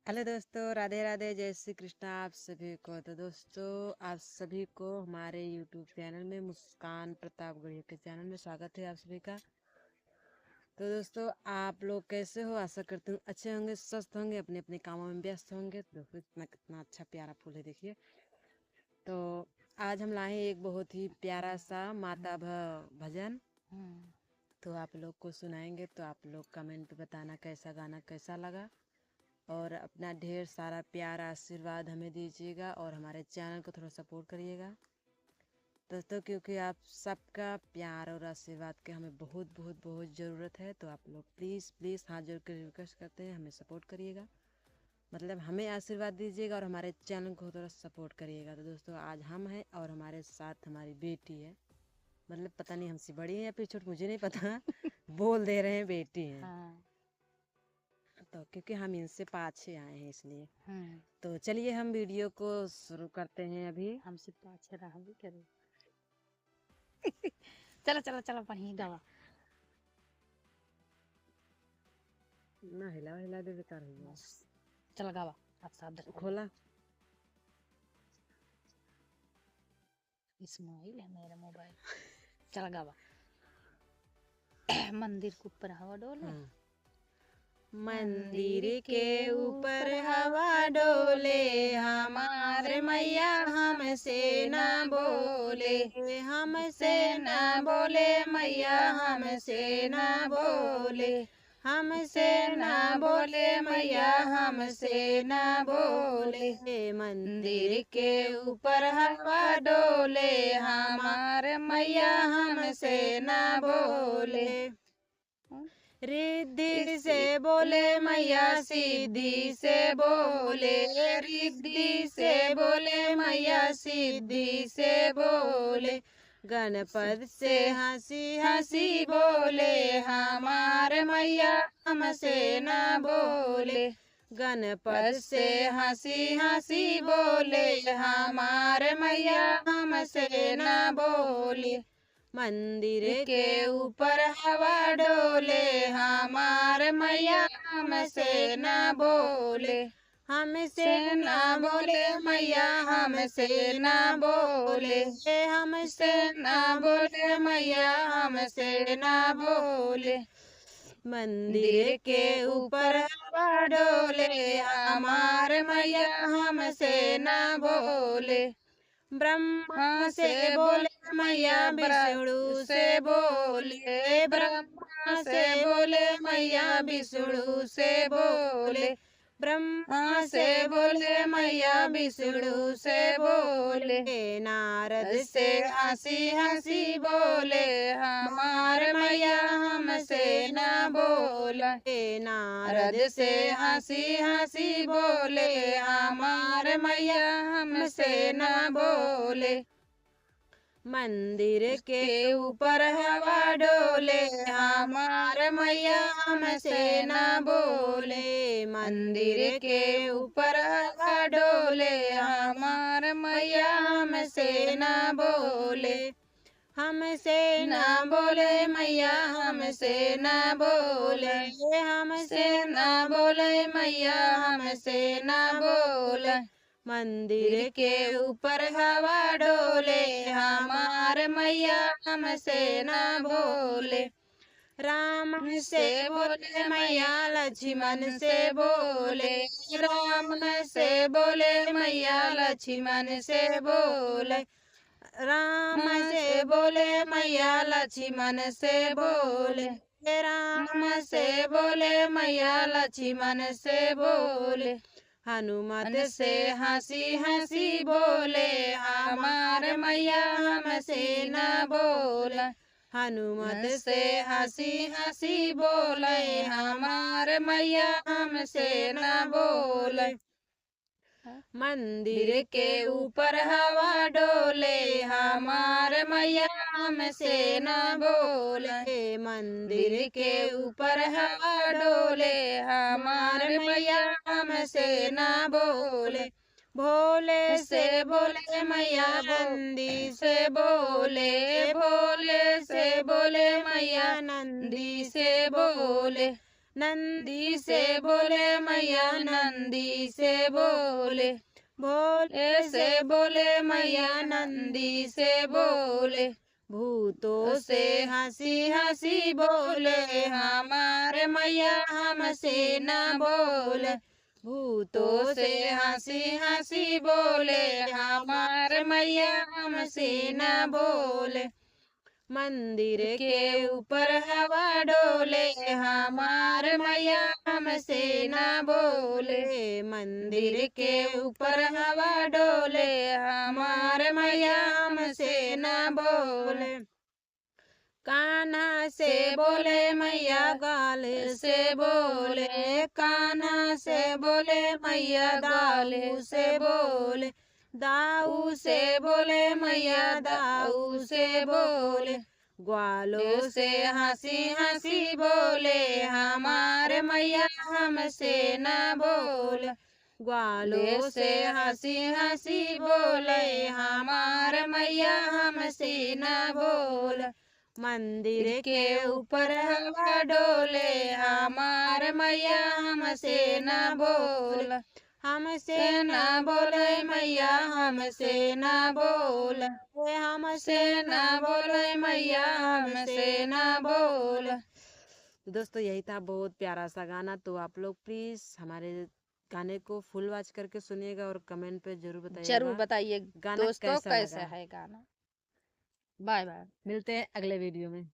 Hello दोस्तों, राधे राधे, जय श्री कृष्ण आप सभी को। तो दोस्तों, आप सभी को हमारे यूट्यूब चैनल में मुस्कान प्रतापगढ़ के चैनल में स्वागत है आप सभी का। तो दोस्तों, आप लोग कैसे हो? आशा करती हूँ अच्छे होंगे, स्वस्थ होंगे, अपने अपने कामों में व्यस्त होंगे। तो देखो इतना कितना अच्छा प्यारा फूल है, देखिए। तो आज हम लाए हैं एक बहुत ही प्यारा सा माता भजन। तो आप लोग को सुनाएंगे, तो आप लोग कमेंट बताना कैसा गाना कैसा लगा, और अपना ढेर सारा प्यार आशीर्वाद हमें दीजिएगा और हमारे चैनल को थोड़ा सपोर्ट करिएगा दोस्तों, क्योंकि आप सबका प्यार और आशीर्वाद की हमें बहुत बहुत बहुत ज़रूरत है। तो आप लोग प्लीज़ प्लीज़ हाथ जोड़ कर रिक्वेस्ट करते हैं, हमें सपोर्ट करिएगा, मतलब हमें आशीर्वाद दीजिएगा और हमारे चैनल को थोड़ा सपोर्ट करिएगा। तो दोस्तों, आज हम हैं और हमारे साथ हमारी बेटी है, मतलब पता नहीं हमसे बड़ी है या फिर छोटी, मुझे नहीं पता बोल दे रहे हैं बेटी हैं। हाँ। तो क्योंकि हम इनसे पाछे आए हैं इसलिए। हम्म। तो चलिए हम वीडियो को शुरू करते हैं अभी। हमसे पाछे रहा भी करे। चलो चलो चलो पढ़ी दवा। ना हिला हिला दे, बेकार हो गया। चल गावा। आप साथ देखो। खोला। इस्माइल है मेरा मोबाइल। चल गावा। मंदिर के ऊपर हवा डोले। हाँ। मंदिर के ऊपर हवा डोले, हमारे मैया हमसे ना बोले, हमसे ना बोले मैया, हमसे ना बोले, हमसे ना बोले मैया, हमसे ना बोले। मंदिर के ऊपर हवा डोले, हमारे मैया हमसे ना बोले। रिद्धि से बोले मैया, सिद्धि से बोले, रिद्धि से बोले मैया, सिद्धि से बोले। गणपत से हंसी हंसी बोले, हमारे मैया हमसे ना बोले। गणपत से हंसी हंसी बोले, हमारे मैया हमसे ना बोले। मंदिर के ऊपर हवा डोले, हमारे मैया हमसे ना बोले, हमसे ना बोले मैया, हमसे ना बोले, हमसे ना बोले मैया, हमसे ना बोले। मंदिर के ऊपर हवा डोले, हमारे मैया हमसे ना बोले। ब्रह्मा से बोले मैया, विष्णु से बोले, ब्रह्मा से बोले मैया, विष्णु से बोले, ब्रह्मा से बोले मैया, विष्णु से बोले। नारद से हंसी हंसी बोले, हमारे मैया हमसे ना बोले। नारद से हंसी हंसी बोले, हमारे मैया हमसे ना बोले। मंदिर के ऊपर हवा डोले, हमारे मैया हमसे ना बोले। मंदिर के ऊपर हवा डोले, हमारे मैया हमसे ना बोले। हमसे ना बोले मैया, हमसे ना बोले, हमसे ना बोले मैया, हमसे ना बोले। मंदिर के ऊपर हवा डोले, हमारे मैया हमसे ना बोले। राम से बोले मैया, लक्ष्मण से बोले, राम से बोले मैया, लक्ष्मण से बोले। राम से बोले मैया, लक्ष्मण से बोले, राम से बोले मैया, लक्ष्मण से बोले। हनुमत से हंसी हंसी बोले, हमारे मैया हमसे ना बोले। हनुमत से हंसी हंसी बोले, हमारे मैया हमसे ना बोले। मंदिर के ऊपर हवा डोले, हमारे मैया हमसे ना बोले। मंदिर के ऊपर हवा डोले, हमारे मैया हमसे ना बोले। भोले से बोले मैया, बंदी से बोले, भोले से बोले मैया, नंदी से बोले, नंदी से बोले मैया नंदी से बोले, भोले से बोले मैया नंदी से बोले, भूतों से हंसी हंसी बोले हमारे मैया हमसे न बोले, भूतों से हंसी हंसी बोले हमारे मैया हमसे न बोले, मंदिर के ऊपर हवा डोले हमारे मैया हमसे न बोले, मंदिर के ऊपर हवा डोले हमारे मैया हमसे न बोले, कान्हा से बोले मैया गाले से बोले, कान्हा से बोले मैया दाऊ से बोले, दाऊ से बोले मैया दाऊ से बोले, ग्वालों से हंसी हंसी बोले हमारे मैया हमसे न बोले, ग्वालों से हंसी हंसी बोले हमारे मैया हमसे न बोले, मंदिर के ऊपर हवा डोले हमारे मैया हमसे न बोल, हमसे न बोले मैया हमसे न बोल, हमसे न बोले मैया हमसे न बोल। दोस्तों यही था बहुत प्यारा सा गाना। तो आप लोग प्लीज हमारे गाने को फुल वॉच करके सुनिएगा और कमेंट पे जरूर बताइए गाना दोस्तों कैसा कैसा लगा। है गाना। Bye bye. मिलते हैं अगले वीडियो में।